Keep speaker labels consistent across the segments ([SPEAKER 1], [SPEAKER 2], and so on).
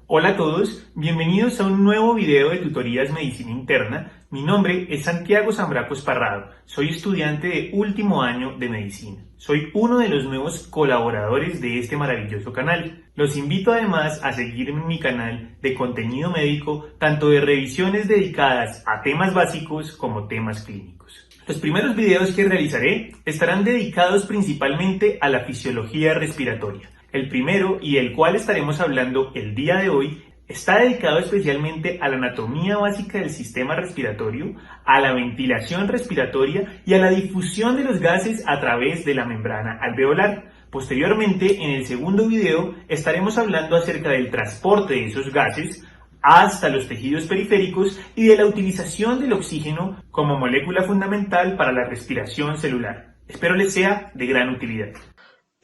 [SPEAKER 1] Hola a todos, bienvenidos a un nuevo video de Tutorías Medicina Interna. Mi nombre es Santiago Zambracos Parrado, soy estudiante de último año de Medicina. Soy uno de los nuevos colaboradores de este maravilloso canal. Los invito además a seguirme en mi canal de contenido médico, tanto de revisiones dedicadas a temas básicos como temas clínicos. Los primeros videos que realizaré estarán dedicados principalmente a la fisiología respiratoria. El primero, y del cual estaremos hablando el día de hoy, está dedicado especialmente a la anatomía básica del sistema respiratorio, a la ventilación respiratoria y a la difusión de los gases a través de la membrana alveolar. Posteriormente, en el segundo video, estaremos hablando acerca del transporte de esos gases hasta los tejidos periféricos y de la utilización del oxígeno como molécula fundamental para la respiración celular. Espero les sea de gran utilidad.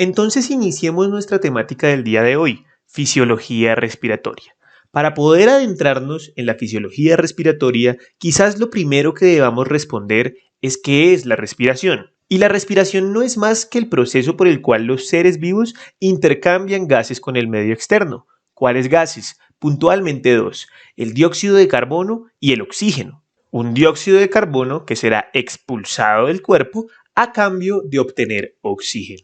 [SPEAKER 2] Entonces iniciemos nuestra temática del día de hoy, fisiología respiratoria. Para poder adentrarnos en la fisiología respiratoria, quizás lo primero que debamos responder es ¿qué es la respiración? Y la respiración no es más que el proceso por el cual los seres vivos intercambian gases con el medio externo. ¿Cuáles gases? Puntualmente dos, el dióxido de carbono y el oxígeno. Un dióxido de carbono que será expulsado del cuerpo a cambio de obtener oxígeno.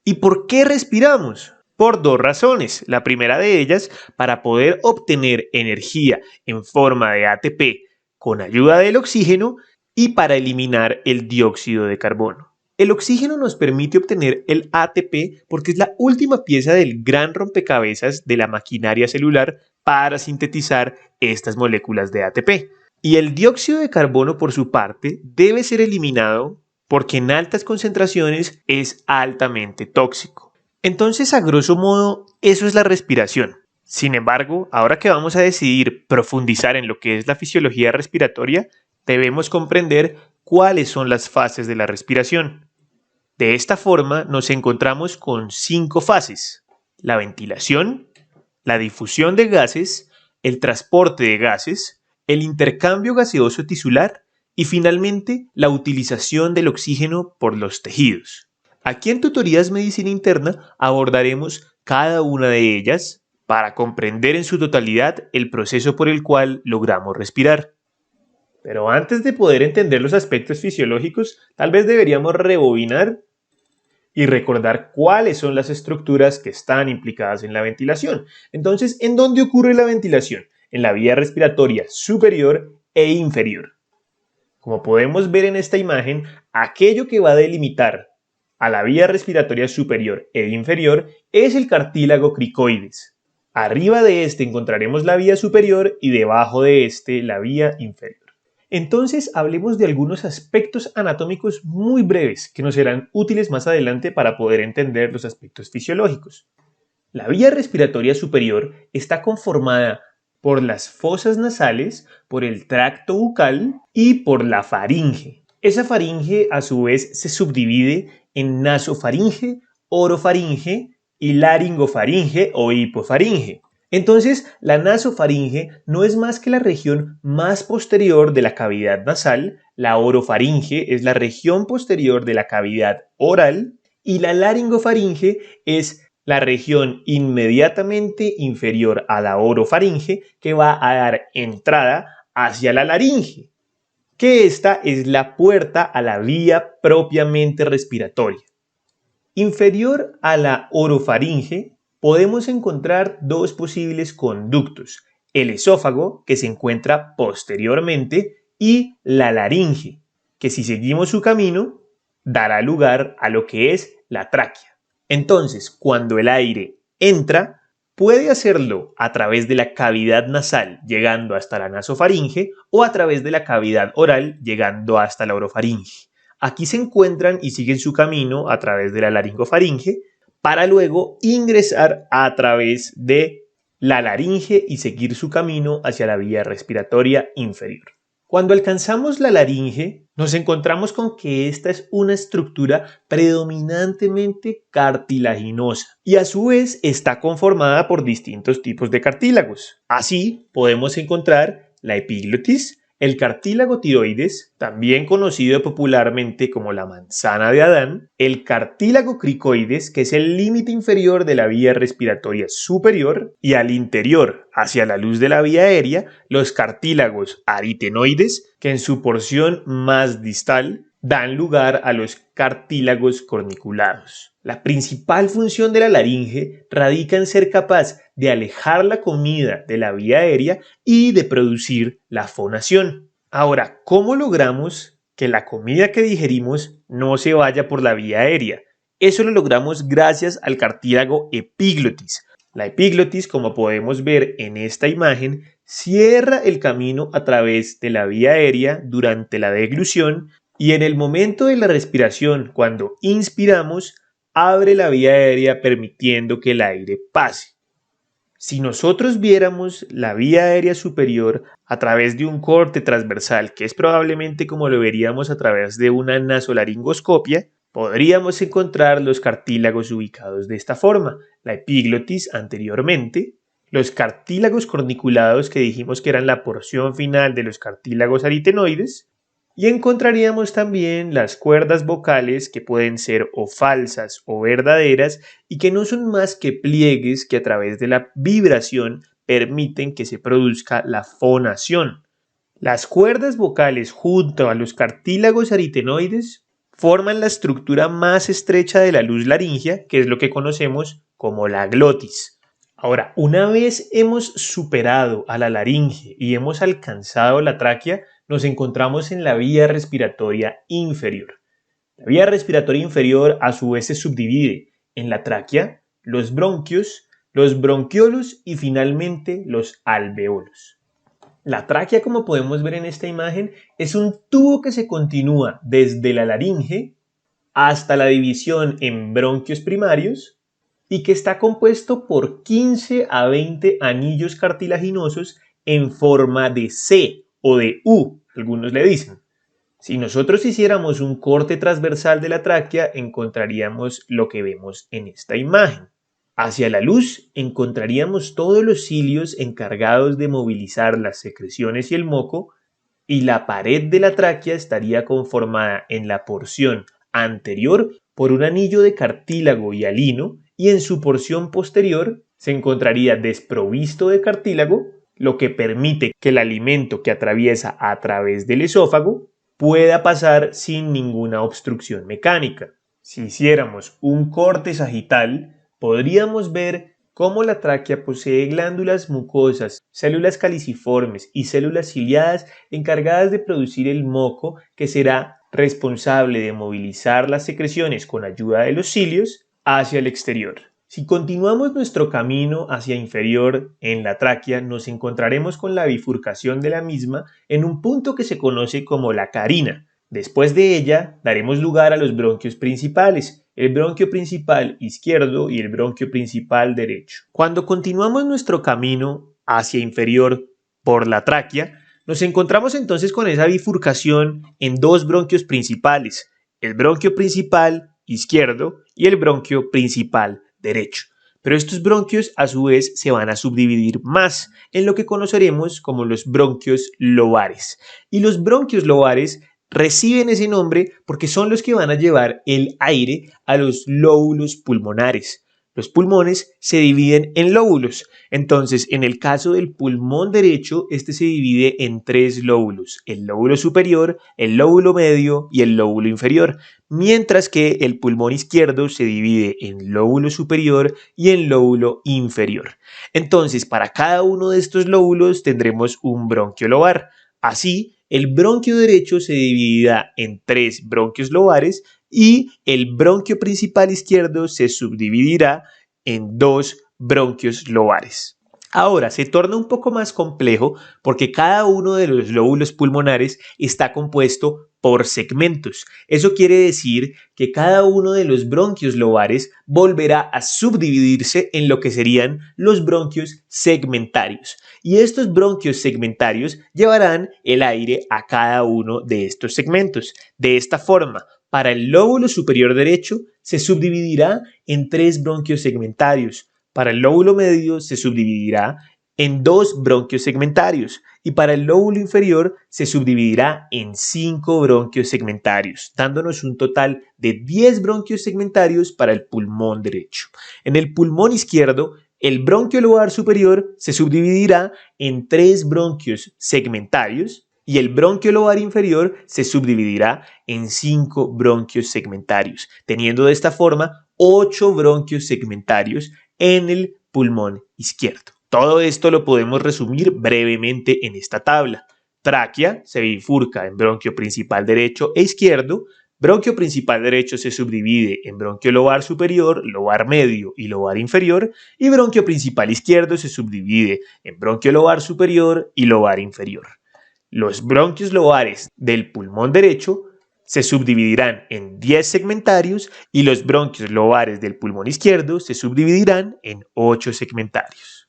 [SPEAKER 2] ¿Y por qué respiramos? Por dos razones. La primera de ellas, para poder obtener energía en forma de ATP con ayuda del oxígeno y para eliminar el dióxido de carbono. El oxígeno nos permite obtener el ATP porque es la última pieza del gran rompecabezas de la maquinaria celular para sintetizar estas moléculas de ATP. Y el dióxido de carbono, por su parte, debe ser eliminado porque en altas concentraciones es altamente tóxico. Entonces, a grosso modo, eso es la respiración. Sin embargo, ahora que vamos a decidir profundizar en lo que es la fisiología respiratoria, debemos comprender cuáles son las fases de la respiración. De esta forma, nos encontramos con 5 fases: la ventilación, la difusión de gases, el transporte de gases, el intercambio gaseoso tisular y finalmente la utilización del oxígeno por los tejidos. Aquí en Tutorías Medicina Interna abordaremos cada una de ellas para comprender en su totalidad el proceso por el cual logramos respirar. Pero antes de poder entender los aspectos fisiológicos, tal vez deberíamos rebobinar y recordar cuáles son las estructuras que están implicadas en la ventilación. Entonces, ¿en dónde ocurre la ventilación? En la vía respiratoria superior e inferior. Como podemos ver en esta imagen, aquello que va a delimitar a la vía respiratoria superior e inferior es el cartílago cricoides. Arriba de este encontraremos la vía superior y debajo de este la vía inferior. Entonces hablemos de algunos aspectos anatómicos muy breves que nos serán útiles más adelante para poder entender los aspectos fisiológicos. La vía respiratoria superior está conformada por las fosas nasales, por el tracto bucal y por la faringe. Esa faringe a su vez se subdivide en nasofaringe, orofaringe y laringofaringe o hipofaringe. Entonces, la nasofaringe no es más que la región más posterior de la cavidad nasal, la orofaringe es la región posterior de la cavidad oral y la laringofaringe es la región inmediatamente inferior a la orofaringe que va a dar entrada hacia la laringe, que esta es la puerta a la vía propiamente respiratoria. Inferior a la orofaringe podemos encontrar dos posibles conductos: el esófago, que se encuentra posteriormente, y la laringe, que si seguimos su camino dará lugar a lo que es la tráquea. Entonces, cuando el aire entra, puede hacerlo a través de la cavidad nasal llegando hasta la nasofaringe o a través de la cavidad oral llegando hasta la orofaringe. Aquí se encuentran y siguen su camino a través de la laringofaringe para luego ingresar a través de la laringe y seguir su camino hacia la vía respiratoria inferior. Cuando alcanzamos la laringe, nos encontramos con que esta es una estructura predominantemente cartilaginosa y a su vez está conformada por distintos tipos de cartílagos. Así podemos encontrar la epiglotis, El cartílago tiroides, también conocido popularmente como la manzana de Adán, el cartílago cricoides, que es el límite inferior de la vía respiratoria superior, y al interior, hacia la luz de la vía aérea, los cartílagos aritenoides, que en su porción más distal dan lugar a los cartílagos corniculados. La principal función de la laringe radica en ser capaz de alejar la comida de la vía aérea y de producir la fonación. Ahora, ¿cómo logramos que la comida que digerimos no se vaya por la vía aérea? Eso lo logramos gracias al cartílago epiglotis. La epiglotis, como podemos ver en esta imagen, cierra el camino a través de la vía aérea durante la deglución y en el momento de la respiración, cuando inspiramos, abre la vía aérea permitiendo que el aire pase. Si nosotros viéramos la vía aérea superior a través de un corte transversal, que es probablemente como lo veríamos a través de una nasolaringoscopia, podríamos encontrar los cartílagos ubicados de esta forma, la epiglotis anteriormente, los cartílagos corniculados que dijimos que eran la porción final de los cartílagos aritenoides, y encontraríamos también las cuerdas vocales que pueden ser o falsas o verdaderas y que no son más que pliegues que a través de la vibración permiten que se produzca la fonación. Las cuerdas vocales junto a los cartílagos aritenoides forman la estructura más estrecha de la luz laringea, que es lo que conocemos como la glotis. Ahora, una vez hemos superado a la laringe y hemos alcanzado la tráquea, nos encontramos en la vía respiratoria inferior. La vía respiratoria inferior a su vez se subdivide en la tráquea, los bronquios, los bronquiolos y finalmente los alveolos. La tráquea, como podemos ver en esta imagen, es un tubo que se continúa desde la laringe hasta la división en bronquios primarios y que está compuesto por 15 a 20 anillos cartilaginosos en forma de C o de U, algunos le dicen. Si nosotros hiciéramos un corte transversal de la tráquea, encontraríamos lo que vemos en esta imagen. Hacia la luz encontraríamos todos los cilios encargados de movilizar las secreciones y el moco, y la pared de la tráquea estaría conformada en la porción anterior por un anillo de cartílago y hialino, y en su porción posterior se encontraría desprovisto de cartílago, lo que permite que el alimento que atraviesa a través del esófago pueda pasar sin ninguna obstrucción mecánica. Si hiciéramos un corte sagital, podríamos ver cómo la tráquea posee glándulas mucosas, células caliciformes y células ciliadas encargadas de producir el moco que será responsable de movilizar las secreciones con ayuda de los cilios hacia el exterior. Si continuamos nuestro camino hacia inferior en la tráquea, nos encontraremos con la bifurcación de la misma en un punto que se conoce como la carina. Después de ella, daremos lugar a los bronquios principales, el bronquio principal izquierdo y el bronquio principal derecho. Cuando continuamos nuestro camino hacia inferior por la tráquea, nos encontramos entonces con esa bifurcación en dos bronquios principales, el bronquio principal izquierdo y el bronquio principal derecho. Pero estos bronquios a su vez se van a subdividir más en lo que conoceremos como los bronquios lobares. Y los bronquios lobares reciben ese nombre porque son los que van a llevar el aire a los lóbulos pulmonares. Los pulmones se dividen en lóbulos. Entonces, en el caso del pulmón derecho, este se divide en tres lóbulos: el lóbulo superior, el lóbulo medio y el lóbulo inferior, mientras que el pulmón izquierdo se divide en lóbulo superior y en lóbulo inferior. Entonces, para cada uno de estos lóbulos tendremos un bronquio lobar. Así, el bronquio derecho se dividirá en tres bronquios lobares y el bronquio principal izquierdo se subdividirá en dos bronquios lobares. Ahora se torna un poco más complejo porque cada uno de los lóbulos pulmonares está compuesto por segmentos. Eso quiere decir que cada uno de los bronquios lobares volverá a subdividirse en lo que serían los bronquios segmentarios. Y estos bronquios segmentarios llevarán el aire a cada uno de estos segmentos. De esta forma, para el lóbulo superior derecho se subdividirá en tres bronquios segmentarios. Para el lóbulo medio se subdividirá en 2 bronquios segmentarios y para el lóbulo inferior se subdividirá en 5 bronquios segmentarios, dándonos un total de 10 bronquios segmentarios para el pulmón derecho. En el pulmón izquierdo, el bronquio lobar superior se subdividirá en 3 bronquios segmentarios y el bronquio lobar inferior se subdividirá en 5 bronquios segmentarios, teniendo de esta forma 8 bronquios segmentarios en el pulmón izquierdo. Todo esto lo podemos resumir brevemente en esta tabla. Tráquea se bifurca en bronquio principal derecho e izquierdo. Bronquio principal derecho se subdivide en bronquio lobar superior, lobar medio y lobar inferior. Y bronquio principal izquierdo se subdivide en bronquio lobar superior y lobar inferior. Los bronquios lobares del pulmón derecho se subdividirán en 10 segmentarios y los bronquios lobares del pulmón izquierdo se subdividirán en 8 segmentarios.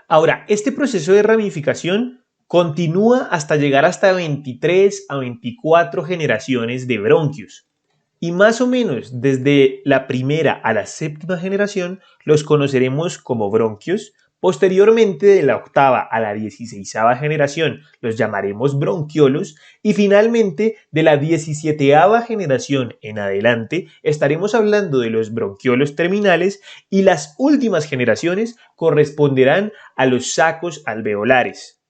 [SPEAKER 2] Ahora, este proceso de ramificación continúa hasta llegar hasta 23 a 24 generaciones de bronquios. Y más o menos desde la primera a la séptima generación los conoceremos como bronquios. Posteriormente, de la octava a la 16ª generación los llamaremos bronquiolos y finalmente de la 17ª generación en adelante estaremos hablando de los bronquiolos terminales y las últimas generaciones corresponderán a los sacos alveolares.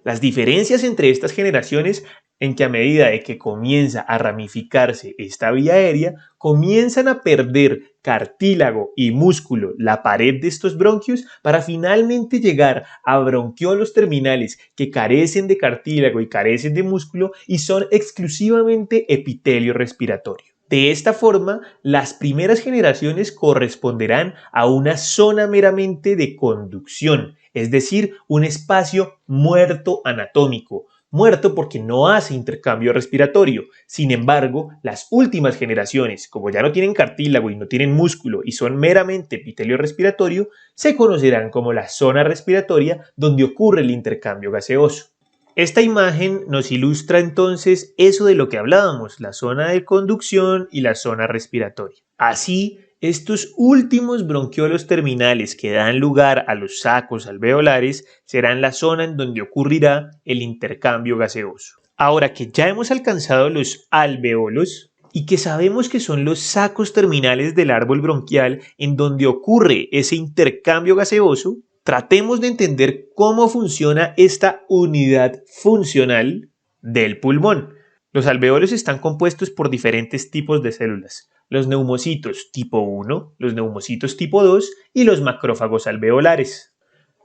[SPEAKER 2] Las diferencias entre estas generaciones en que a medida de que comienza a ramificarse esta vía aérea, comienzan a perder cartílago y músculo, la pared de estos bronquios, para finalmente llegar a bronquiolos terminales que carecen de cartílago y carecen de músculo y son exclusivamente epitelio respiratorio. De esta forma, las primeras generaciones corresponderán a una zona meramente de conducción, es decir, un espacio muerto anatómico. Muerto porque no hace intercambio respiratorio. Sin embargo, las últimas generaciones, como ya no tienen cartílago y no tienen músculo y son meramente epitelio respiratorio, se conocerán como la zona respiratoria donde ocurre el intercambio gaseoso. Esta imagen nos ilustra entonces eso de lo que hablábamos, la zona de conducción y la zona respiratoria. Así, estos últimos bronquiolos terminales que dan lugar a los sacos alveolares serán la zona en donde ocurrirá el intercambio gaseoso. Ahora que ya hemos alcanzado los alveolos y que sabemos que son los sacos terminales del árbol bronquial en donde ocurre ese intercambio gaseoso, tratemos de entender cómo funciona esta unidad funcional del pulmón. Los alveolos están compuestos por diferentes tipos de células. Los neumocitos tipo 1, los neumocitos tipo 2 y los macrófagos alveolares.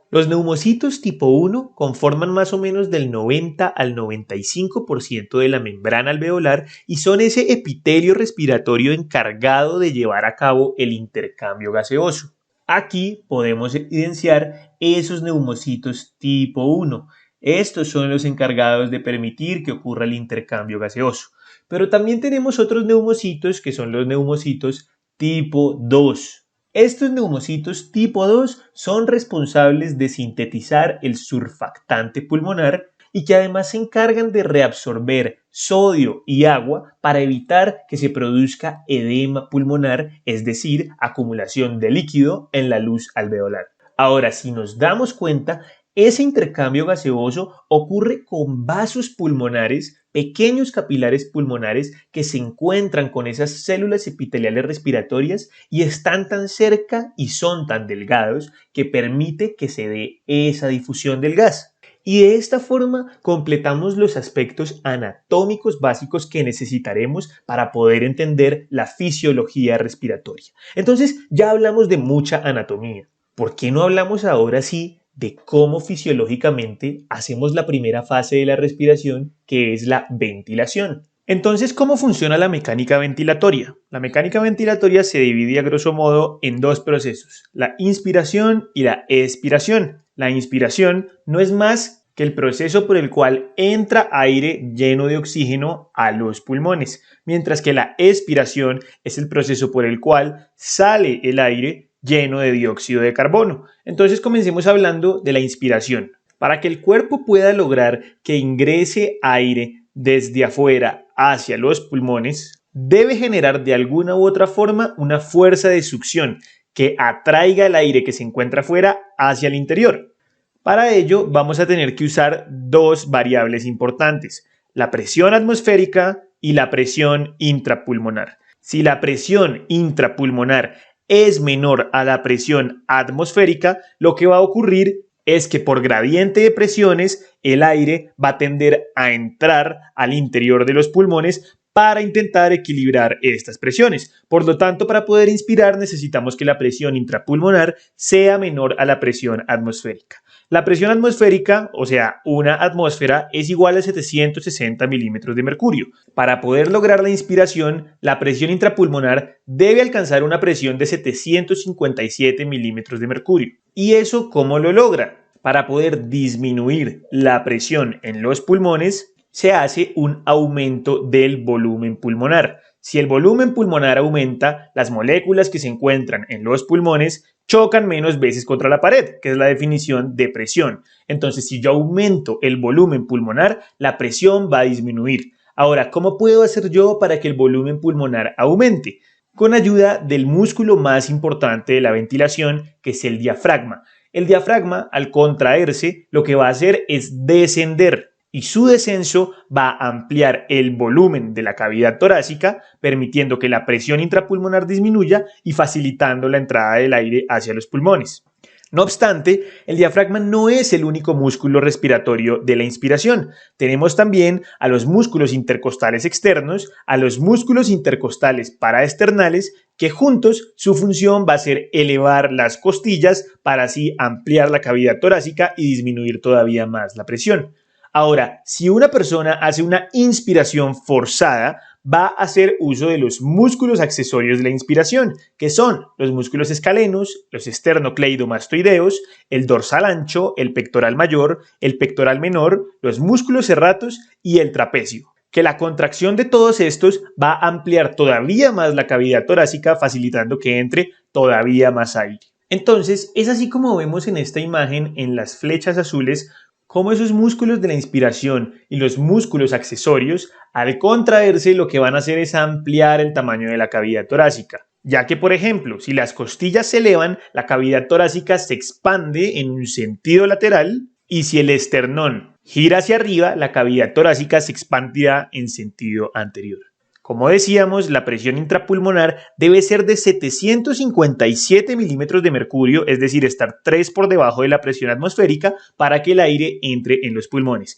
[SPEAKER 2] Los neumocitos tipo 1 conforman más o menos del 90 al 95% de la membrana alveolar y son ese epitelio respiratorio encargado de llevar a cabo el intercambio gaseoso. Aquí podemos evidenciar esos neumocitos tipo 1. Estos son los encargados de permitir que ocurra el intercambio gaseoso. Pero también tenemos otros neumocitos que son los neumocitos tipo 2. Estos neumocitos tipo 2 son responsables de sintetizar el surfactante pulmonar y que además se encargan de reabsorber sodio y agua para evitar que se produzca edema pulmonar, es decir, acumulación de líquido en la luz alveolar. Ahora, si nos damos cuenta, ese intercambio gaseoso ocurre con vasos pulmonares, pequeños capilares pulmonares que se encuentran con esas células epiteliales respiratorias y están tan cerca y son tan delgados que permite que se dé esa difusión del gas. Y de esta forma completamos los aspectos anatómicos básicos que necesitaremos para poder entender la fisiología respiratoria. Entonces ya hablamos de mucha anatomía. ¿Por qué no hablamos ahora sí de cómo fisiológicamente hacemos la primera fase de la respiración, que es la ventilación? Entonces, ¿cómo funciona la mecánica ventilatoria? La mecánica ventilatoria se divide a grosso modo en dos procesos, la inspiración y la expiración. La inspiración no es más que el proceso por el cual entra aire lleno de oxígeno a los pulmones, mientras que la expiración es el proceso por el cual sale el aire lleno de dióxido de carbono. Entonces comencemos hablando de la inspiración. Para que el cuerpo pueda lograr que ingrese aire desde afuera hacia los pulmones, debe generar de alguna u otra forma una fuerza de succión que atraiga el aire que se encuentra afuera hacia el interior. Para ello vamos a tener que usar dos variables importantes, la presión atmosférica y la presión intrapulmonar. Si la presión intrapulmonar es menor a la presión atmosférica, lo que va a ocurrir es que por gradiente de presiones el aire va a tender a entrar al interior de los pulmones para intentar equilibrar estas presiones. Por lo tanto, para poder inspirar necesitamos que la presión intrapulmonar sea menor a la presión atmosférica. La presión atmosférica, o sea, una atmósfera, es igual a 760 milímetros de mercurio. Para poder lograr la inspiración, la presión intrapulmonar debe alcanzar una presión de 757 milímetros de mercurio. ¿Y eso cómo lo logra? Para poder disminuir la presión en los pulmones, se hace un aumento del volumen pulmonar. Si el volumen pulmonar aumenta, las moléculas que se encuentran en los pulmones chocan menos veces contra la pared, que es la definición de presión. Entonces, si yo aumento el volumen pulmonar, la presión va a disminuir. Ahora, ¿cómo puedo hacer yo para que el volumen pulmonar aumente? Con ayuda del músculo más importante de la ventilación, que es el diafragma. El diafragma, al contraerse, lo que va a hacer es descender. Y su descenso va a ampliar el volumen de la cavidad torácica, permitiendo que la presión intrapulmonar disminuya y facilitando la entrada del aire hacia los pulmones. No obstante, el diafragma no es el único músculo respiratorio de la inspiración. Tenemos también a los músculos intercostales externos, a los músculos intercostales paraesternales, que juntos su función va a ser elevar las costillas para así ampliar la cavidad torácica y disminuir todavía más la presión. Ahora, si una persona hace una inspiración forzada, va a hacer uso de los músculos accesorios de la inspiración, que son los músculos escalenos, los esternocleidomastoideos, el dorsal ancho, el pectoral mayor, el pectoral menor, los músculos serratos y el trapecio. Que la contracción de todos estos va a ampliar todavía más la cavidad torácica, facilitando que entre todavía más aire. Entonces, es así como vemos en esta imagen, en las flechas azules, cómo esos músculos de la inspiración y los músculos accesorios, al contraerse, lo que van a hacer es ampliar el tamaño de la cavidad torácica. Ya que, por ejemplo, si las costillas se elevan, la cavidad torácica se expande en un sentido lateral, y si el esternón gira hacia arriba, la cavidad torácica se expandirá en sentido anterior. Como decíamos, la presión intrapulmonar debe ser de 757 milímetros de mercurio, es decir, estar 3 por debajo de la presión atmosférica para que el aire entre en los pulmones.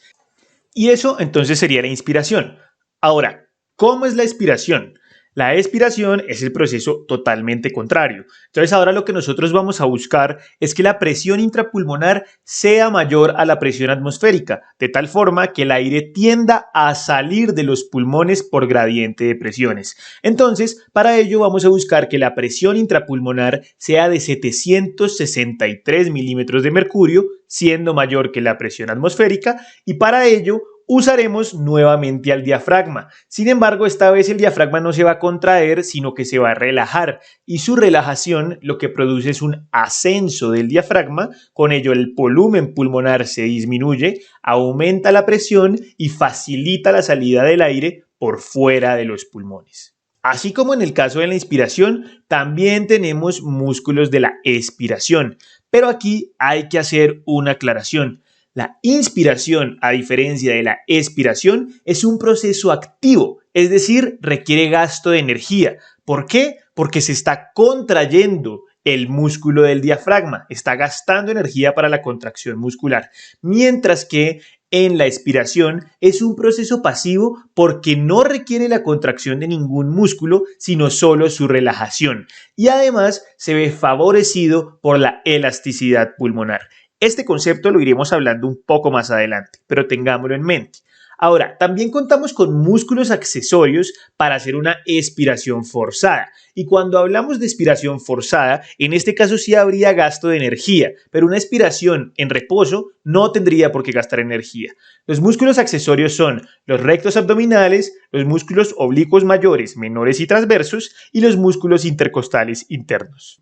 [SPEAKER 2] Y eso entonces sería la inspiración. Ahora, ¿cómo es la expiración? La expiración es el proceso totalmente contrario. Entonces ahora lo que nosotros vamos a buscar es que la presión intrapulmonar sea mayor a la presión atmosférica, de tal forma que el aire tienda a salir de los pulmones por gradiente de presiones. Entonces, para ello vamos a buscar que la presión intrapulmonar sea de 763 milímetros de mercurio, siendo mayor que la presión atmosférica, y para ello usaremos nuevamente al diafragma. Sin embargo, esta vez el diafragma no se va a contraer, sino que se va a relajar, y su relajación lo que produce es un ascenso del diafragma. Con ello el volumen pulmonar se disminuye, aumenta la presión y facilita la salida del aire por fuera de los pulmones. Así como en el caso de la inspiración, también tenemos músculos de la expiración, pero aquí hay que hacer una aclaración. La inspiración, a diferencia de la expiración, es un proceso activo, es decir, requiere gasto de energía. ¿Por qué? Porque se está contrayendo el músculo del diafragma, está gastando energía para la contracción muscular, mientras que en la expiración es un proceso pasivo porque no requiere la contracción de ningún músculo, sino solo su relajación, y además se ve favorecido por la elasticidad pulmonar. Este concepto lo iremos hablando un poco más adelante, pero tengámoslo en mente. Ahora, también contamos con músculos accesorios para hacer una expiración forzada. Y cuando hablamos de expiración forzada, en este caso sí habría gasto de energía, pero una expiración en reposo no tendría por qué gastar energía. Los músculos accesorios son los rectos abdominales, los músculos oblicuos mayores, menores y transversos, y los músculos intercostales internos.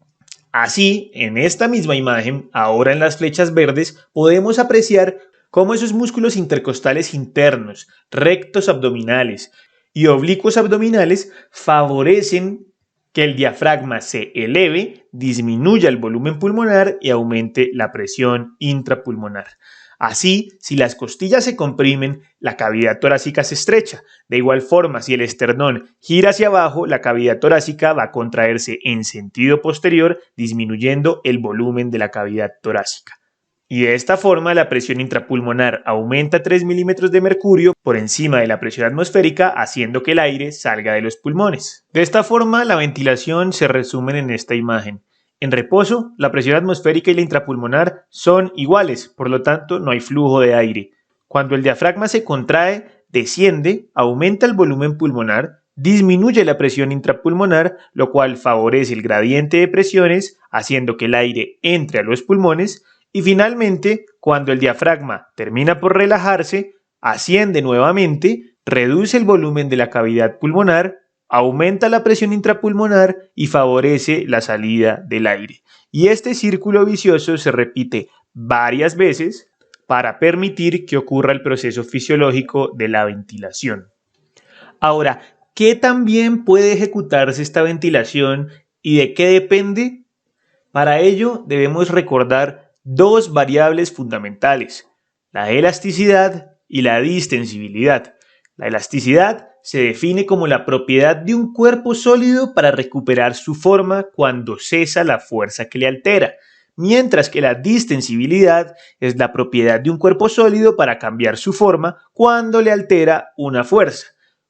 [SPEAKER 2] Así, en esta misma imagen, ahora en las flechas verdes, podemos apreciar cómo esos músculos intercostales internos, rectos abdominales y oblicuos abdominales favorecen que el diafragma se eleve, disminuya el volumen pulmonar y aumente la presión intrapulmonar. Así, si las costillas se comprimen, la cavidad torácica se estrecha. De igual forma, si el esternón gira hacia abajo, la cavidad torácica va a contraerse en sentido posterior, disminuyendo el volumen de la cavidad torácica. Y de esta forma la presión intrapulmonar aumenta 3 milímetros de mercurio por encima de la presión atmosférica, haciendo que el aire salga de los pulmones. De esta forma la ventilación se resume en esta imagen. En reposo, la presión atmosférica y la intrapulmonar son iguales, por lo tanto no hay flujo de aire. Cuando el diafragma se contrae, desciende, aumenta el volumen pulmonar, disminuye la presión intrapulmonar, lo cual favorece el gradiente de presiones, haciendo que el aire entre a los pulmones. Y finalmente, cuando el diafragma termina por relajarse, asciende nuevamente, reduce el volumen de la cavidad pulmonar, aumenta la presión intrapulmonar y favorece la salida del aire. Y este círculo vicioso se repite varias veces para permitir que ocurra el proceso fisiológico de la ventilación. Ahora, ¿qué tan bien puede ejecutarse esta ventilación y de qué depende? Para ello debemos recordar dos variables fundamentales, la elasticidad y la distensibilidad. La elasticidad se define como la propiedad de un cuerpo sólido para recuperar su forma cuando cesa la fuerza que le altera, mientras que la distensibilidad es la propiedad de un cuerpo sólido para cambiar su forma cuando le altera una fuerza.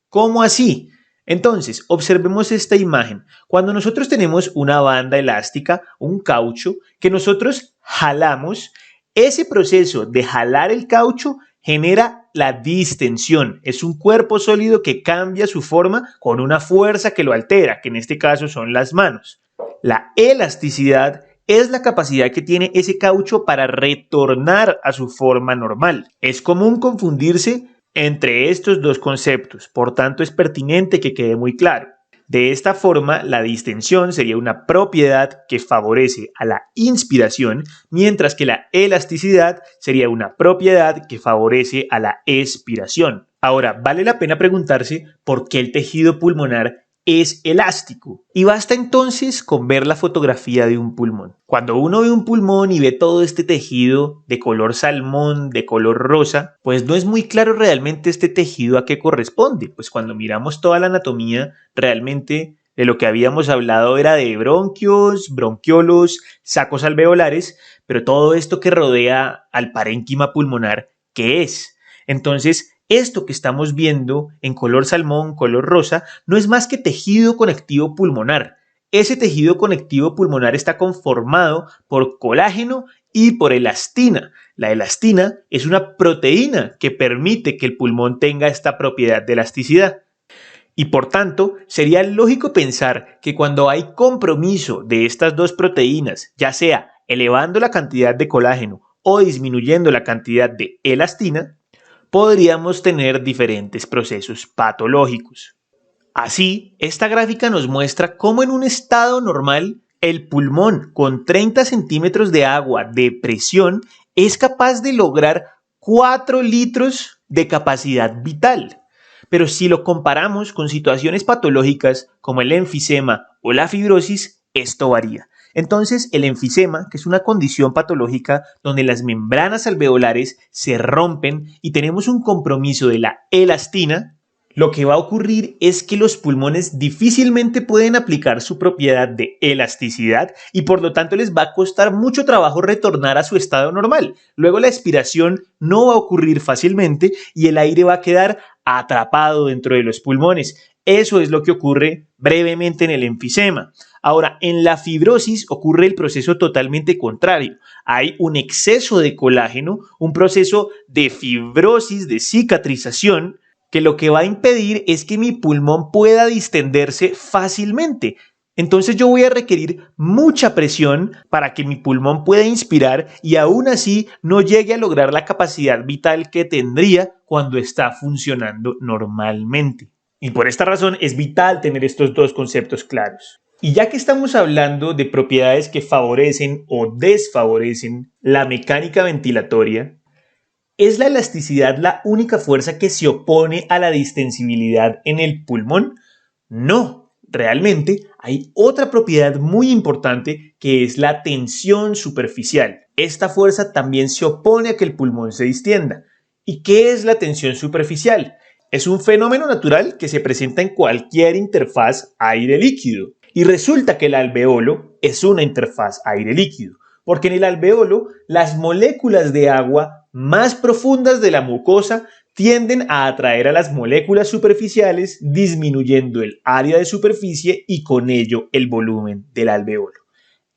[SPEAKER 2] ¿Cómo así? Entonces, observemos esta imagen. Cuando nosotros tenemos una banda elástica, un caucho, que nosotros jalamos, ese proceso de jalar el caucho genera la distensión. Es un cuerpo sólido que cambia su forma con una fuerza que lo altera, que en este caso son las manos. La elasticidad es la capacidad que tiene ese caucho para retornar a su forma normal. Es común confundirse entre estos dos conceptos, por tanto es pertinente que quede muy claro. De esta forma, la distensión sería una propiedad que favorece a la inspiración, mientras que la elasticidad sería una propiedad que favorece a la expiración. Ahora, vale la pena preguntarse por qué el tejido pulmonar es elástico. Y basta entonces con ver la fotografía de un pulmón. Cuando uno ve un pulmón y ve todo este tejido de color salmón, de color rosa, pues no es muy claro realmente este tejido a qué corresponde. Pues cuando miramos toda la anatomía, realmente de lo que habíamos hablado era de bronquios, bronquiolos, sacos alveolares, pero todo esto que rodea al parénquima pulmonar, ¿qué es? Entonces, esto que estamos viendo en color salmón, color rosa, no es más que tejido conectivo pulmonar. Ese tejido conectivo pulmonar está conformado por colágeno y por elastina. La elastina es una proteína que permite que el pulmón tenga esta propiedad de elasticidad. Y por tanto, sería lógico pensar que cuando hay compromiso de estas dos proteínas, ya sea elevando la cantidad de colágeno o disminuyendo la cantidad de elastina, podríamos tener diferentes procesos patológicos. Así, esta gráfica nos muestra cómo en un estado normal el pulmón con 30 centímetros de agua de presión es capaz de lograr 4 litros de capacidad vital. Pero si lo comparamos con situaciones patológicas como el enfisema o la fibrosis, esto varía. Entonces, el enfisema, que es una condición patológica donde las membranas alveolares se rompen y tenemos un compromiso de la elastina, lo que va a ocurrir es que los pulmones difícilmente pueden aplicar su propiedad de elasticidad y por lo tanto les va a costar mucho trabajo retornar a su estado normal. Luego la expiración no va a ocurrir fácilmente y el aire va a quedar atrapado dentro de los pulmones. Eso es lo que ocurre brevemente en el enfisema. Ahora, en la fibrosis ocurre el proceso totalmente contrario. Hay un exceso de colágeno, un proceso de fibrosis, de cicatrización, que lo que va a impedir es que mi pulmón pueda distenderse fácilmente. Entonces yo voy a requerir mucha presión para que mi pulmón pueda inspirar y aún así no llegue a lograr la capacidad vital que tendría cuando está funcionando normalmente. Y por esta razón es vital tener estos dos conceptos claros. Y ya que estamos hablando de propiedades que favorecen o desfavorecen la mecánica ventilatoria, ¿es la elasticidad la única fuerza que se opone a la distensibilidad en el pulmón? No, Realmente hay otra propiedad muy importante que es la tensión superficial. Esta fuerza también se opone a que el pulmón se distienda. ¿Y qué es la tensión superficial? Es un fenómeno natural que se presenta en cualquier interfaz aire-líquido. Y resulta que el alveolo es una interfaz aire-líquido, porque en el alveolo las moléculas de agua más profundas de la mucosa tienden a atraer a las moléculas superficiales, disminuyendo el área de superficie y con ello el volumen del alveolo.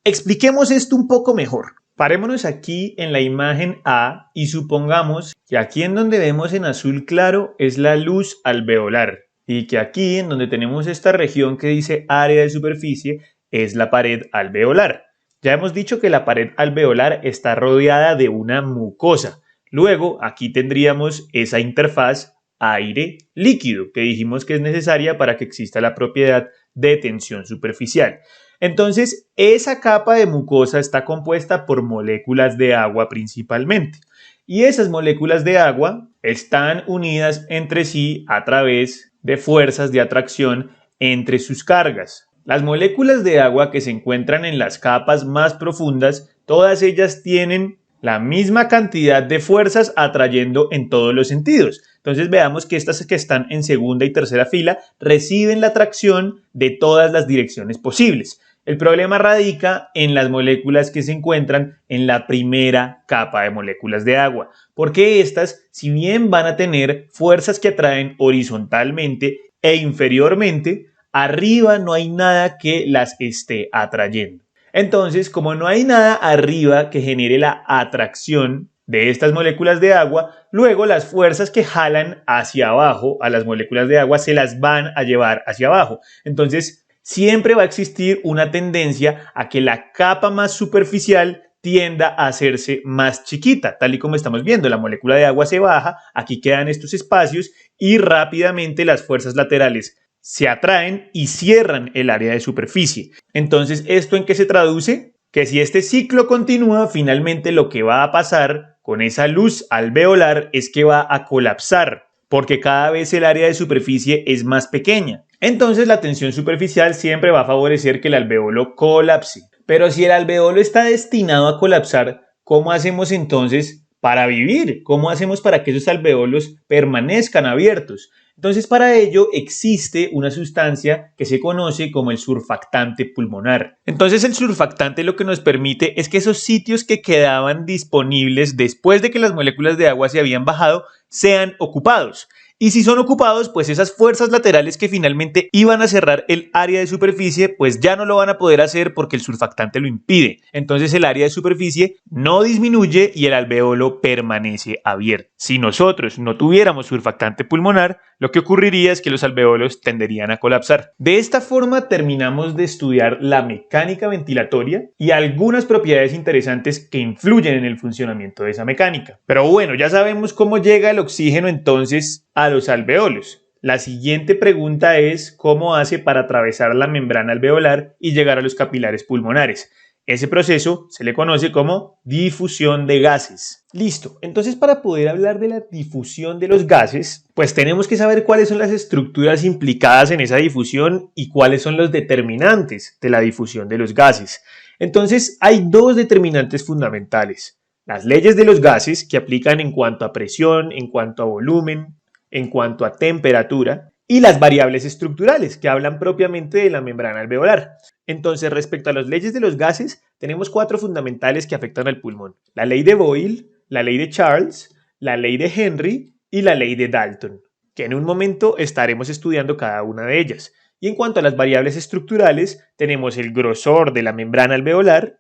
[SPEAKER 2] Expliquemos esto un poco mejor. Parémonos aquí en la imagen A y supongamos que aquí en donde vemos en azul claro es la luz alveolar y que aquí en donde tenemos esta región que dice área de superficie es la pared alveolar. Ya hemos dicho que la pared alveolar está rodeada de una mucosa. Luego aquí tendríamos esa interfaz aire-líquido que dijimos que es necesaria para que exista la propiedad de tensión superficial. Entonces, esa capa de mucosa está compuesta por moléculas de agua principalmente. Y esas moléculas de agua están unidas entre sí a través de fuerzas de atracción entre sus cargas. Las moléculas de agua que se encuentran en las capas más profundas, todas ellas tienen la misma cantidad de fuerzas atrayendo en todos los sentidos. Entonces veamos que estas que están en segunda y tercera fila reciben la atracción de todas las direcciones posibles. El problema radica en las moléculas que se encuentran en la primera capa de moléculas de agua, porque estas, si bien van a tener fuerzas que atraen horizontalmente e inferiormente, arriba no hay nada que las esté atrayendo. Entonces, como no hay nada arriba que genere la atracción de estas moléculas de agua, luego las fuerzas que jalan hacia abajo a las moléculas de agua se las van a llevar hacia abajo. Entonces, siempre va a existir una tendencia a que la capa más superficial tienda a hacerse más chiquita, tal y como estamos viendo. La molécula de agua se baja, aquí quedan estos espacios y rápidamente las fuerzas laterales se atraen y cierran el área de superficie. Entonces, ¿esto en qué se traduce? Que si este ciclo continúa, finalmente lo que va a pasar con esa luz alveolar es que va a colapsar, porque cada vez el área de superficie es más pequeña. Entonces la tensión superficial siempre va a favorecer que el alveolo colapse. Pero si el alveolo está destinado a colapsar, ¿cómo hacemos entonces para vivir? ¿Cómo hacemos para que esos alveolos permanezcan abiertos? Entonces, para ello existe una sustancia que se conoce como el surfactante pulmonar. Entonces, el surfactante lo que nos permite es que esos sitios que quedaban disponibles después de que las moléculas de agua se habían bajado sean ocupados. Y si son ocupados, pues esas fuerzas laterales que finalmente iban a cerrar el área de superficie, pues ya no lo van a poder hacer porque el surfactante lo impide. Entonces el área de superficie no disminuye y el alveolo permanece abierto. Si nosotros no tuviéramos surfactante pulmonar, lo que ocurriría es que los alveolos tenderían a colapsar. De esta forma terminamos de estudiar la mecánica ventilatoria y algunas propiedades interesantes que influyen en el funcionamiento de esa mecánica. Pero bueno, ya sabemos cómo llega el oxígeno entonces a los alveolos. La siguiente pregunta es ¿cómo hace para atravesar la membrana alveolar y llegar a los capilares pulmonares? Ese proceso se le conoce como difusión de gases. Listo, entonces para poder hablar de la difusión de los gases, pues tenemos que saber cuáles son las estructuras implicadas en esa difusión y cuáles son los determinantes de la difusión de los gases. Entonces hay dos determinantes fundamentales. Las leyes de los gases que aplican en cuanto a presión, en cuanto a volumen, en cuanto a temperatura, y las variables estructurales que hablan propiamente de la membrana alveolar. Entonces, respecto a las leyes de los gases, tenemos cuatro fundamentales que afectan al pulmón: la ley de Boyle, la ley de Charles, la ley de Henry y la ley de Dalton, que en un momento estaremos estudiando cada una de ellas. Y en cuanto a las variables estructurales, tenemos el grosor de la membrana alveolar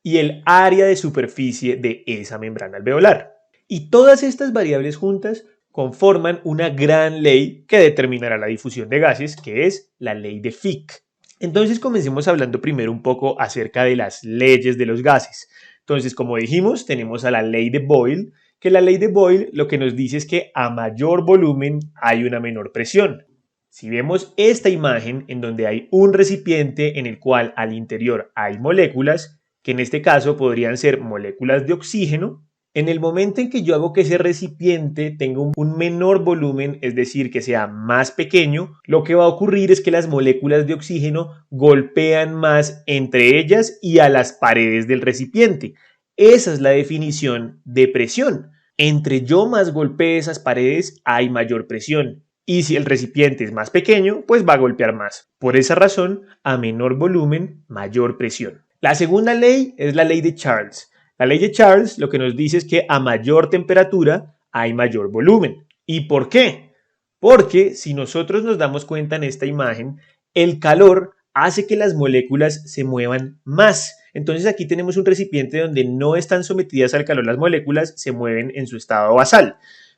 [SPEAKER 2] y el área de superficie de esa membrana alveolar. Y todas estas variables juntas conforman una gran ley que determinará la difusión de gases, que es la ley de Fick. Entonces comencemos hablando primero un poco acerca de las leyes de los gases. Entonces, como dijimos, tenemos a la ley de Boyle, que la ley de Boyle lo que nos dice es que a mayor volumen hay una menor presión. Si vemos esta imagen en donde hay un recipiente en el cual al interior hay moléculas, que en este caso podrían ser moléculas de oxígeno, En el momento en que yo hago que ese recipiente tenga un menor volumen, es decir, que sea más pequeño, lo que va a ocurrir es que las moléculas de oxígeno golpean más entre ellas y a las paredes del recipiente. Esa es la definición de presión. Entre yo más golpee esas paredes, hay mayor presión. Y si el recipiente es más pequeño, pues va a golpear más. Por esa razón, a menor volumen, mayor presión. La segunda ley es la ley de Charles. La ley de Charles lo que nos dice es que a mayor temperatura hay mayor volumen. ¿Y por qué? Porque si nosotros nos damos cuenta en esta imagen, el calor hace que las moléculas se muevan más. Entonces aquí tenemos un recipiente donde no están sometidas al calor las moléculas, se mueven en su estado basal.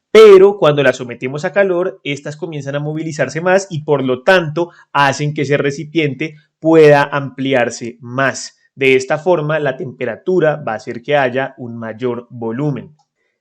[SPEAKER 2] Pero cuando las sometemos a calor, estas comienzan a movilizarse más y por lo tanto hacen que ese recipiente pueda ampliarse más. De esta forma, la temperatura va a hacer que haya un mayor volumen.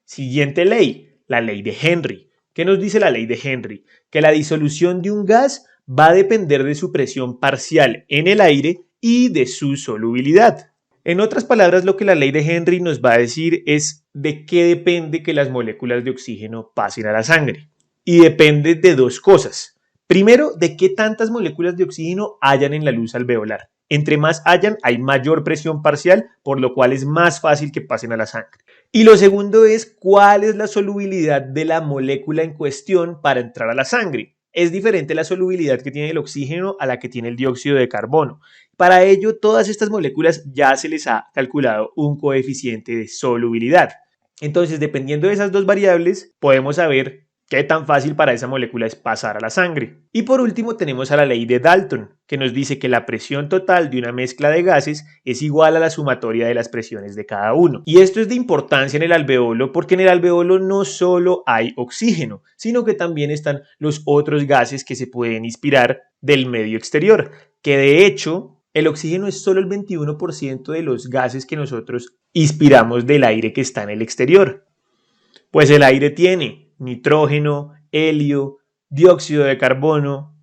[SPEAKER 2] Siguiente ley, la ley de Henry. ¿Qué nos dice la ley de Henry? Que la disolución de un gas va a depender de su presión parcial en el aire y de su solubilidad. En otras palabras, lo que la ley de Henry nos va a decir es de qué depende que las moléculas de oxígeno pasen a la sangre. Y depende de dos cosas. Primero, de qué tantas moléculas de oxígeno hayan en la luz alveolar. Entre más hayan, hay mayor presión parcial, por lo cual es más fácil que pasen a la sangre. Y lo segundo es cuál es la solubilidad de la molécula en cuestión para entrar a la sangre. Es diferente la solubilidad que tiene el oxígeno a la que tiene el dióxido de carbono. Para ello, todas estas moléculas ya se les ha calculado un coeficiente de solubilidad. Entonces, dependiendo de esas dos variables, podemos saber qué tan fácil para esa molécula es pasar a la sangre. Y por último tenemos a la ley de Dalton, que nos dice que la presión total de una mezcla de gases es igual a la sumatoria de las presiones de cada uno. Y esto es de importancia en el alveolo porque en el alveolo no solo hay oxígeno, sino que también están los otros gases que se pueden inspirar del medio exterior, que de hecho el oxígeno es solo el 21% de los gases que nosotros inspiramos del aire que está en el exterior. Pues el aire tiene nitrógeno, helio, dióxido de carbono.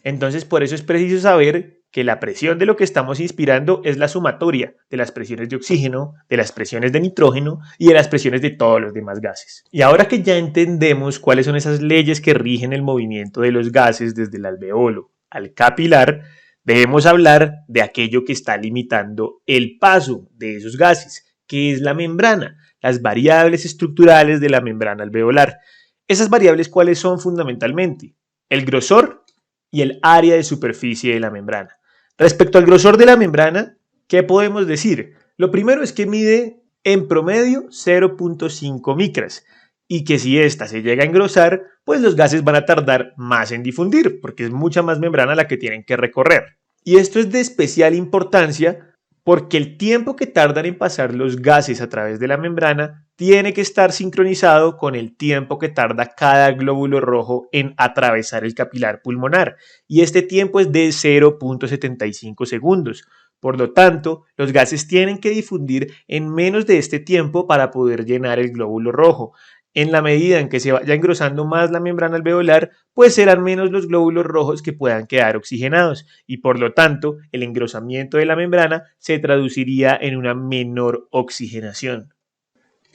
[SPEAKER 2] Entonces, por eso es preciso saber que la presión de lo que estamos inspirando es la sumatoria de las presiones de oxígeno, de las presiones de nitrógeno y de las presiones de todos los demás gases. Y ahora que ya entendemos cuáles son esas leyes que rigen el movimiento de los gases desde el alveolo al capilar, debemos hablar de aquello que está limitando el paso de esos gases, que es la membrana, las variables estructurales de la membrana alveolar. ¿Esas variables cuáles son fundamentalmente? El grosor y el área de superficie de la membrana. Respecto al grosor de la membrana, ¿qué podemos decir? Lo primero es que mide en promedio 0.5 micras y que si ésta se llega a engrosar, pues los gases van a tardar más en difundir porque es mucha más membrana la que tienen que recorrer. Y esto es de especial importancia porque el tiempo que tardan en pasar los gases a través de la membrana tiene que estar sincronizado con el tiempo que tarda cada glóbulo rojo en atravesar el capilar pulmonar, y este tiempo es de 0.75 segundos. Por lo tanto, los gases tienen que difundir en menos de este tiempo para poder llenar el glóbulo rojo. En la medida en que se vaya engrosando más la membrana alveolar, pues serán menos los glóbulos rojos que puedan quedar oxigenados y por lo tanto el engrosamiento de la membrana se traduciría en una menor oxigenación.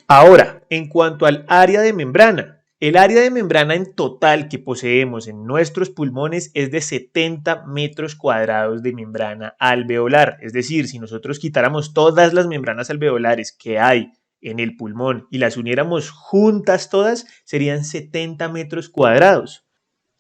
[SPEAKER 2] Ahora, en cuanto al área de membrana, el área de membrana en total que poseemos en nuestros pulmones es de 70 metros cuadrados de membrana alveolar, es decir, si nosotros quitáramos todas las membranas alveolares que hay en el pulmón y las uniéramos juntas todas, serían 70 metros cuadrados.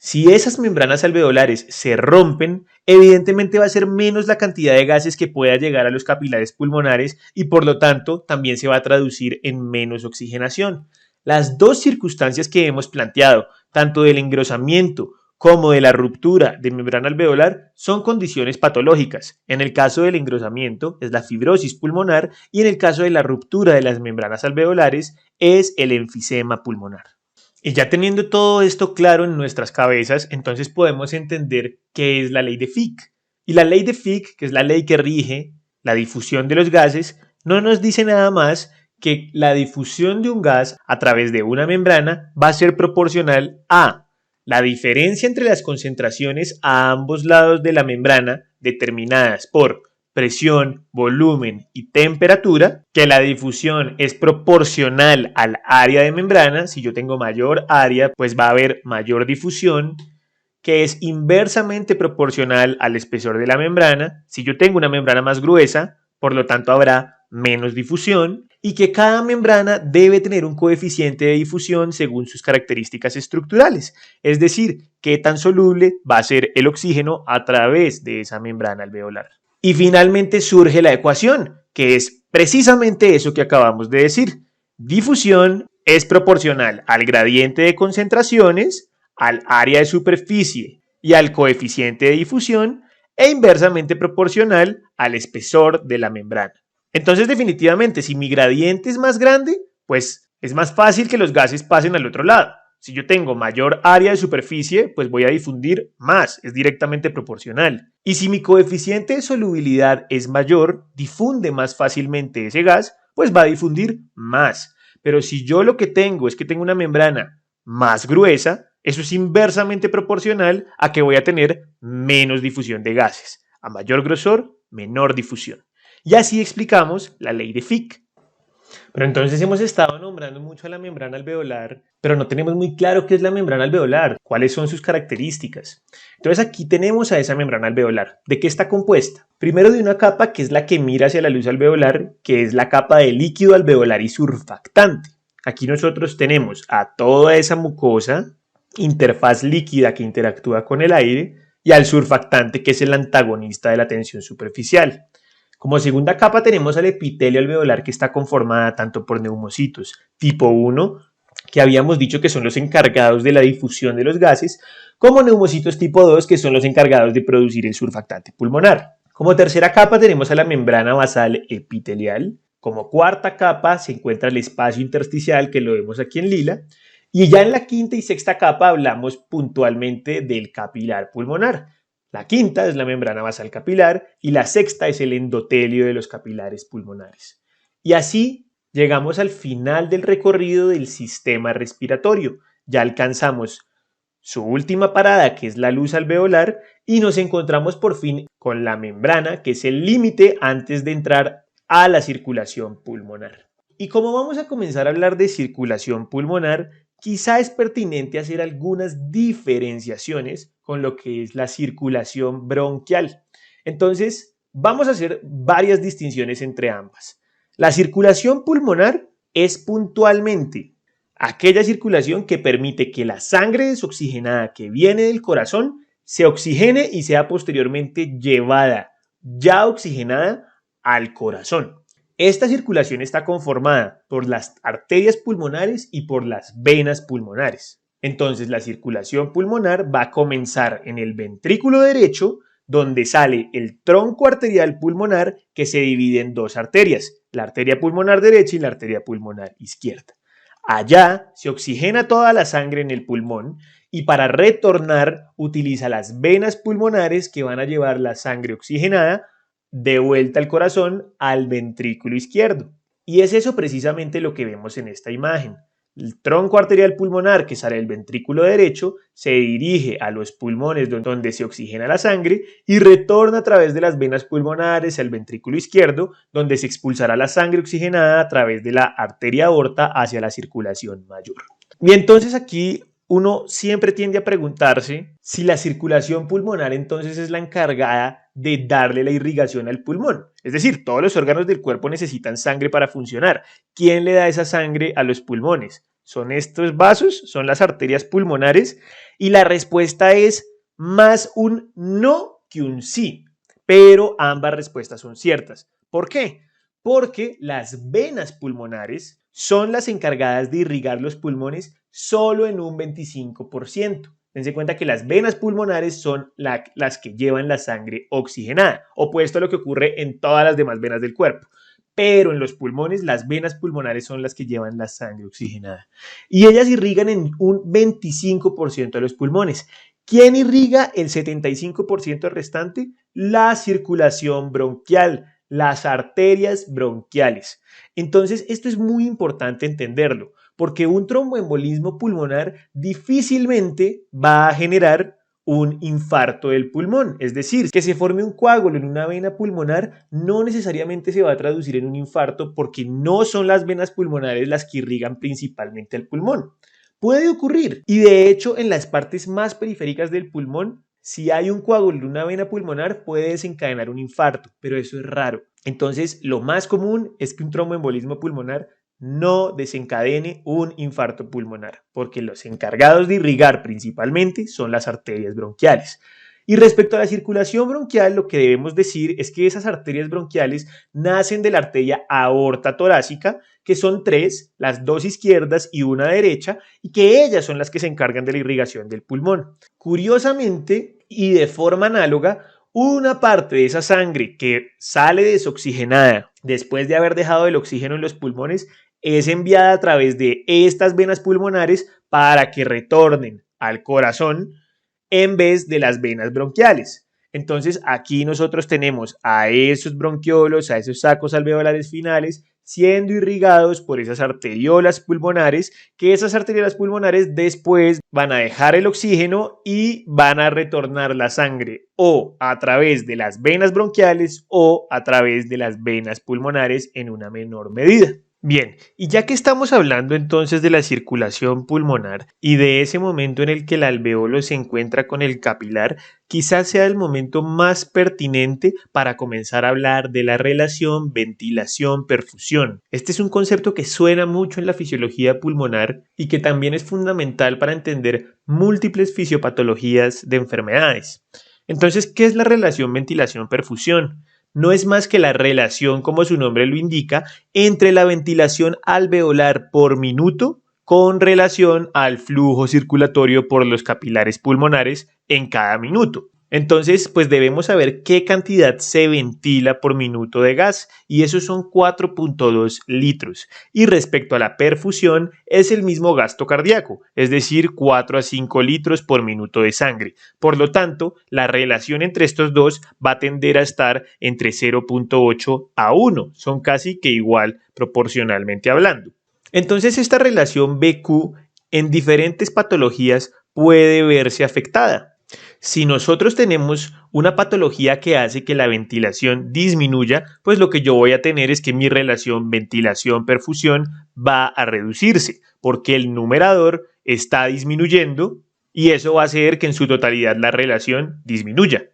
[SPEAKER 2] Si esas membranas alveolares se rompen, evidentemente va a ser menos la cantidad de gases que pueda llegar a los capilares pulmonares y por lo tanto también se va a traducir en menos oxigenación. Las dos circunstancias que hemos planteado, tanto del engrosamiento como de la ruptura de membrana alveolar, son condiciones patológicas. En el caso del engrosamiento es la fibrosis pulmonar y en el caso de la ruptura de las membranas alveolares es el enfisema pulmonar. Y ya teniendo todo esto claro en nuestras cabezas, entonces podemos entender qué es la ley de Fick. Y la ley de Fick, que es la ley que rige la difusión de los gases, no nos dice nada más que la difusión de un gas a través de una membrana va a ser proporcional a la diferencia entre las concentraciones a ambos lados de la membrana determinadas por presión, volumen y temperatura, que la difusión es proporcional al área de membrana. Si yo tengo mayor área, pues va a haber mayor difusión, que es inversamente proporcional al espesor de la membrana. Si yo tengo una membrana más gruesa, por lo tanto habrá menos difusión, y que cada membrana debe tener un coeficiente de difusión según sus características estructurales, es decir, qué tan soluble va a ser el oxígeno a través de esa membrana alveolar. Y finalmente surge la ecuación, que es precisamente eso que acabamos de decir. Difusión es proporcional al gradiente de concentraciones, al área de superficie y al coeficiente de difusión, e inversamente proporcional al espesor de la membrana. Entonces, definitivamente, si mi gradiente es más grande, pues es más fácil que los gases pasen al otro lado. Si yo tengo mayor área de superficie, pues voy a difundir más, es directamente proporcional. Y si mi coeficiente de solubilidad es mayor, difunde más fácilmente ese gas, pues va a difundir más. Pero si yo lo que tengo es que tengo una membrana más gruesa, eso es inversamente proporcional a que voy a tener menos difusión de gases. A mayor grosor, menor difusión. Y así explicamos la ley de Fick. Pero entonces hemos estado nombrando mucho a la membrana alveolar, pero no tenemos muy claro qué es la membrana alveolar, cuáles son sus características. Entonces aquí tenemos a esa membrana alveolar. ¿De qué está compuesta? Primero de una capa que es la que mira hacia la luz alveolar, que es la capa de líquido alveolar y surfactante. Aquí nosotros tenemos a toda esa mucosa, interfaz líquida que interactúa con el aire, y al surfactante, que es el antagonista de la tensión superficial. Como segunda capa tenemos al epitelio alveolar, que está conformada tanto por neumocitos tipo 1, que habíamos dicho que son los encargados de la difusión de los gases, como neumocitos tipo 2, que son los encargados de producir el surfactante pulmonar. Como tercera capa tenemos a la membrana basal epitelial. Como cuarta capa se encuentra el espacio intersticial, que lo vemos aquí en lila. Y ya en la quinta y sexta capa hablamos puntualmente del capilar pulmonar. La quinta es la membrana basal capilar y la sexta es el endotelio de los capilares pulmonares. Y así llegamos al final del recorrido del sistema respiratorio. Ya alcanzamos su última parada, que es la luz alveolar, y nos encontramos por fin con la membrana, que es el límite antes de entrar a la circulación pulmonar. Y como vamos a comenzar a hablar de circulación pulmonar, quizá es pertinente hacer algunas diferenciaciones con lo que es la circulación bronquial. Entonces, vamos a hacer varias distinciones entre ambas. La circulación pulmonar es puntualmente aquella circulación que permite que la sangre desoxigenada que viene del corazón se oxigene y sea posteriormente llevada ya oxigenada al corazón. Esta circulación está conformada por las arterias pulmonares y por las venas pulmonares. Entonces, la circulación pulmonar va a comenzar en el ventrículo derecho, donde sale el tronco arterial pulmonar, que se divide en dos arterias, la arteria pulmonar derecha y la arteria pulmonar izquierda. Allá se oxigena toda la sangre en el pulmón y para retornar utiliza las venas pulmonares, que van a llevar la sangre oxigenada de vuelta al corazón, al ventrículo izquierdo. Y es eso precisamente lo que vemos en esta imagen. El tronco arterial pulmonar, que sale del ventrículo derecho, se dirige a los pulmones donde se oxigena la sangre y retorna a través de las venas pulmonares al ventrículo izquierdo, donde se expulsará la sangre oxigenada a través de la arteria aorta hacia la circulación mayor. Y entonces aquí uno siempre tiende a preguntarse si la circulación pulmonar entonces es la encargada de darle la irrigación al pulmón. Es decir, todos los órganos del cuerpo necesitan sangre para funcionar. ¿Quién le da esa sangre a los pulmones? ¿Son estos vasos? ¿Son las arterias pulmonares? Y la respuesta es más un no que un sí, pero ambas respuestas son ciertas. ¿Por qué? Porque las venas pulmonares son las encargadas de irrigar los pulmones solo en un 25%. Dense cuenta que las venas pulmonares son las que llevan la sangre oxigenada, opuesto a lo que ocurre en todas las demás venas del cuerpo. Pero en los pulmones, las venas pulmonares son las que llevan la sangre oxigenada. Y ellas irrigan en un 25% de los pulmones. ¿Quién irriga el 75% restante? La circulación bronquial, las arterias bronquiales. Entonces, esto es muy importante entenderlo, porque un tromboembolismo pulmonar difícilmente va a generar un infarto del pulmón. Es decir, que se forme un coágulo en una vena pulmonar no necesariamente se va a traducir en un infarto porque no son las venas pulmonares las que irrigan principalmente el pulmón. Puede ocurrir y de hecho en las partes más periféricas del pulmón, si hay un coágulo en una vena pulmonar puede desencadenar un infarto, pero eso es raro. Entonces lo más común es que un tromboembolismo pulmonar no desencadene un infarto pulmonar, porque los encargados de irrigar principalmente son las arterias bronquiales. Y respecto a la circulación bronquial, lo que debemos decir es que esas arterias bronquiales nacen de la arteria aorta torácica, que son tres, las dos izquierdas y una derecha, y que ellas son las que se encargan de la irrigación del pulmón. Curiosamente, y de forma análoga, una parte de esa sangre que sale desoxigenada después de haber dejado el oxígeno en los pulmones es enviada a través de estas venas pulmonares para que retornen al corazón en vez de las venas bronquiales. Entonces aquí nosotros tenemos a esos bronquiolos, a esos sacos alveolares finales siendo irrigados por esas arteriolas pulmonares, que esas arteriolas pulmonares después van a dejar el oxígeno y van a retornar la sangre o a través de las venas bronquiales o a través de las venas pulmonares en una menor medida. Bien, y ya que estamos hablando entonces de la circulación pulmonar y de ese momento en el que el alveolo se encuentra con el capilar, quizás sea el momento más pertinente para comenzar a hablar de la relación ventilación-perfusión. Este es un concepto que suena mucho en la fisiología pulmonar y que también es fundamental para entender múltiples fisiopatologías de enfermedades. Entonces, ¿qué es la relación ventilación-perfusión? No es más que la relación, como su nombre lo indica, entre la ventilación alveolar por minuto con relación al flujo circulatorio por los capilares pulmonares en cada minuto. Entonces, pues debemos saber qué cantidad se ventila por minuto de gas y esos son 4.2 litros. Y respecto a la perfusión, es el mismo gasto cardíaco, es decir, 4 a 5 litros por minuto de sangre. Por lo tanto, la relación entre estos dos va a tender a estar entre 0.8 a 1, son casi que igual proporcionalmente hablando. Entonces, esta relación BQ en diferentes patologías puede verse afectada. Si nosotros tenemos una patología que hace que la ventilación disminuya, pues lo que yo voy a tener es que mi relación ventilación-perfusión va a reducirse, porque el numerador está disminuyendo y eso va a hacer que en su totalidad la relación disminuya.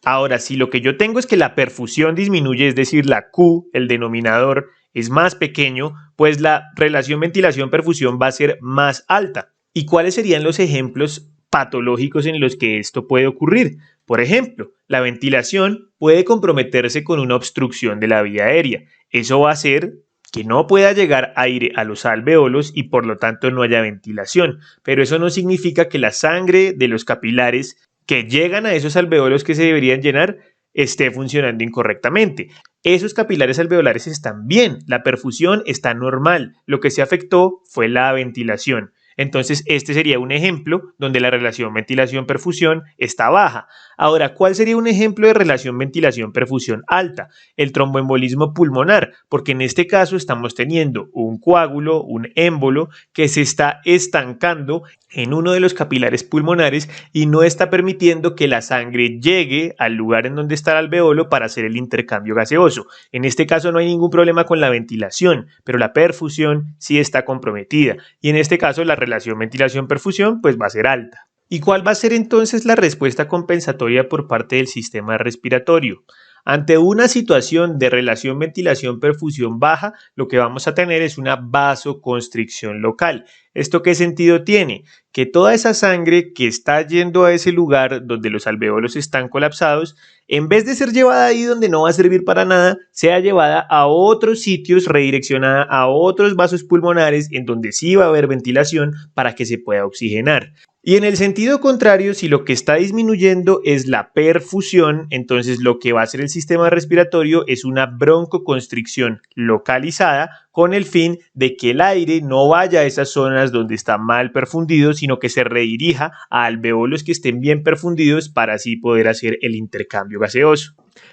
[SPEAKER 2] Ahora, si lo que yo tengo es que la perfusión disminuye, es decir, la Q, el denominador, es más pequeño, pues la relación ventilación-perfusión va a ser más alta. ¿Y cuáles serían los ejemplos patológicos en los que esto puede ocurrir? Por ejemplo, la ventilación puede comprometerse con una obstrucción de la vía aérea. Eso va a hacer que no pueda llegar aire a los alveolos y por lo tanto no haya ventilación. Pero eso no significa que la sangre de los capilares que llegan a esos alveolos que se deberían llenar esté funcionando incorrectamente. Esos capilares alveolares están bien, la perfusión está normal, lo que se afectó fue la ventilación. Entonces, este sería un ejemplo donde la relación ventilación-perfusión está baja. Ahora, ¿cuál sería un ejemplo de relación ventilación-perfusión alta? El tromboembolismo pulmonar, porque en este caso estamos teniendo un coágulo, un émbolo, que se está estancando en uno de los capilares pulmonares y no está permitiendo que la sangre llegue al lugar en donde está el alveolo para hacer el intercambio gaseoso. En este caso no hay ningún problema con la ventilación, pero la perfusión sí está comprometida y en este caso la relación ventilación-perfusión pues va a ser alta. ¿Y cuál va a ser entonces la respuesta compensatoria por parte del sistema respiratorio? Ante una situación de relación ventilación-perfusión baja, lo que vamos a tener es una vasoconstricción local. ¿Esto qué sentido tiene? Que toda esa sangre que está yendo a ese lugar donde los alveolos están colapsados, en vez de ser llevada ahí donde no va a servir para nada, sea llevada a otros sitios, redireccionada a otros vasos pulmonares en donde sí va a haber ventilación para que se pueda oxigenar. Y en el sentido contrario, si lo que está disminuyendo es la perfusión, entonces lo que va a hacer el sistema respiratorio es una broncoconstricción localizada con el fin de que el aire no vaya a esas zonas donde está mal perfundido, sino que se redirija a alveolos que estén bien perfundidos para así poder hacer el intercambio gaseoso.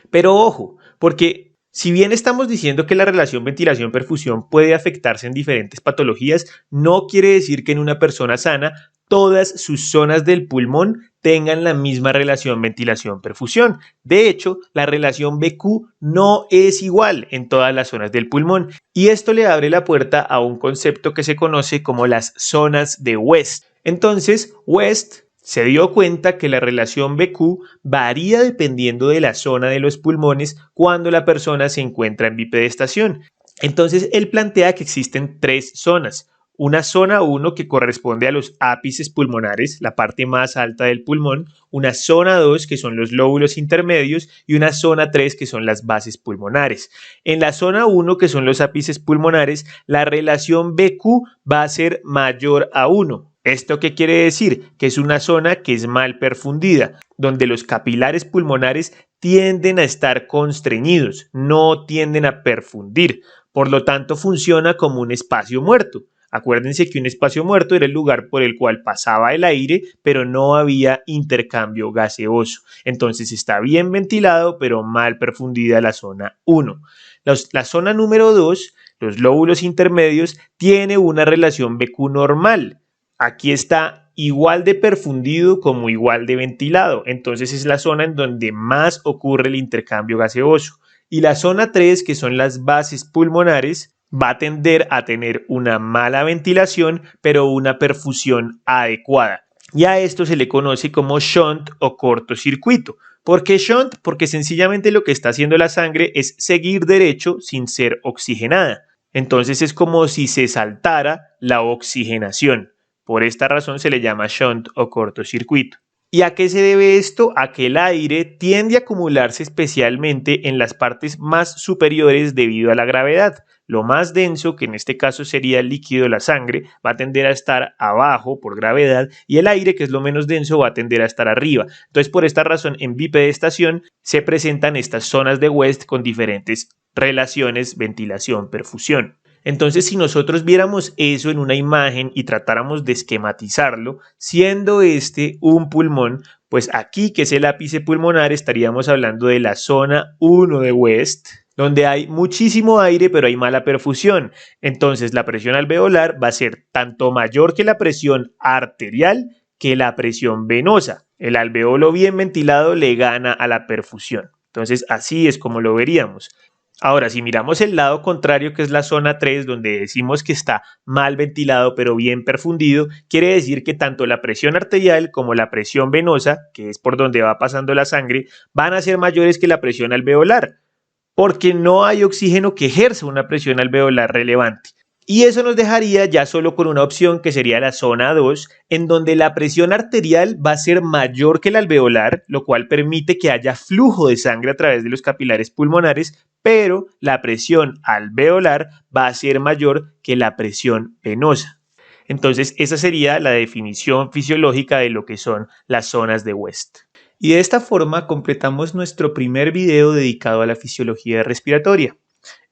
[SPEAKER 2] Pero ojo, porque si bien estamos diciendo que la relación ventilación-perfusión puede afectarse en diferentes patologías, no quiere decir que en una persona sana todas sus zonas del pulmón tengan la misma relación ventilación-perfusión. De hecho, la relación BQ no es igual en todas las zonas del pulmón y esto le abre la puerta a un concepto que se conoce como las zonas de West. Entonces, West se dio cuenta que la relación BQ varía dependiendo de la zona de los pulmones cuando la persona se encuentra en bipedestación. Entonces, él plantea que existen tres zonas. Una zona 1 que corresponde a los ápices pulmonares, la parte más alta del pulmón, una zona 2 que son los lóbulos intermedios y una zona 3 que son las bases pulmonares. En la zona 1 que son los ápices pulmonares, la relación BQ va a ser mayor a 1. ¿Esto qué quiere decir? Que es una zona que es mal perfundida, donde los capilares pulmonares tienden a estar constreñidos, no tienden a perfundir, por lo tanto funciona como un espacio muerto. Acuérdense que un espacio muerto era el lugar por el cual pasaba el aire, pero no había intercambio gaseoso. Entonces está bien ventilado, pero mal perfundida la zona 1. La zona número 2, los lóbulos intermedios, tiene una relación BQ normal. Aquí está igual de perfundido como igual de ventilado. Entonces es la zona en donde más ocurre el intercambio gaseoso. Y la zona 3, que son las bases pulmonares, va a tender a tener una mala ventilación, pero una perfusión adecuada. Y a esto se le conoce como shunt o cortocircuito. ¿Por qué shunt? Porque sencillamente lo que está haciendo la sangre es seguir derecho sin ser oxigenada. Entonces es como si se saltara la oxigenación. Por esta razón se le llama shunt o cortocircuito. ¿Y a qué se debe esto? A que el aire tiende a acumularse especialmente en las partes más superiores debido a la gravedad. Lo más denso, que en este caso sería el líquido de la sangre, va a tender a estar abajo por gravedad y el aire, que es lo menos denso, va a tender a estar arriba. Entonces, por esta razón, en bipedestación se presentan estas zonas de West con diferentes relaciones ventilación-perfusión. Entonces, si nosotros viéramos eso en una imagen y tratáramos de esquematizarlo, siendo este un pulmón, pues aquí, que es el ápice pulmonar, estaríamos hablando de la zona 1 de West, donde hay muchísimo aire, pero hay mala perfusión. Entonces, la presión alveolar va a ser tanto mayor que la presión arterial que la presión venosa. El alveolo bien ventilado le gana a la perfusión. Entonces, así es como lo veríamos. Ahora, si miramos el lado contrario, que es la zona 3, donde decimos que está mal ventilado pero bien perfundido, quiere decir que tanto la presión arterial como la presión venosa, que es por donde va pasando la sangre, van a ser mayores que la presión alveolar, porque no hay oxígeno que ejerza una presión alveolar relevante. Y eso nos dejaría ya solo con una opción que sería la zona 2, en donde la presión arterial va a ser mayor que la alveolar, lo cual permite que haya flujo de sangre a través de los capilares pulmonares, pero la presión alveolar va a ser mayor que la presión venosa. Entonces, esa sería la definición fisiológica de lo que son las zonas de West. Y de esta forma completamos nuestro primer video dedicado a la fisiología respiratoria.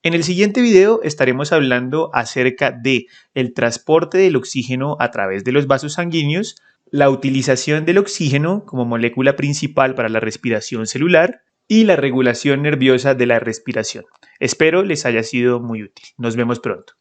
[SPEAKER 2] En el siguiente video estaremos hablando acerca de el transporte del oxígeno a través de los vasos sanguíneos, la utilización del oxígeno como molécula principal para la respiración celular y la regulación nerviosa de la respiración. Espero les haya sido muy útil. Nos vemos pronto.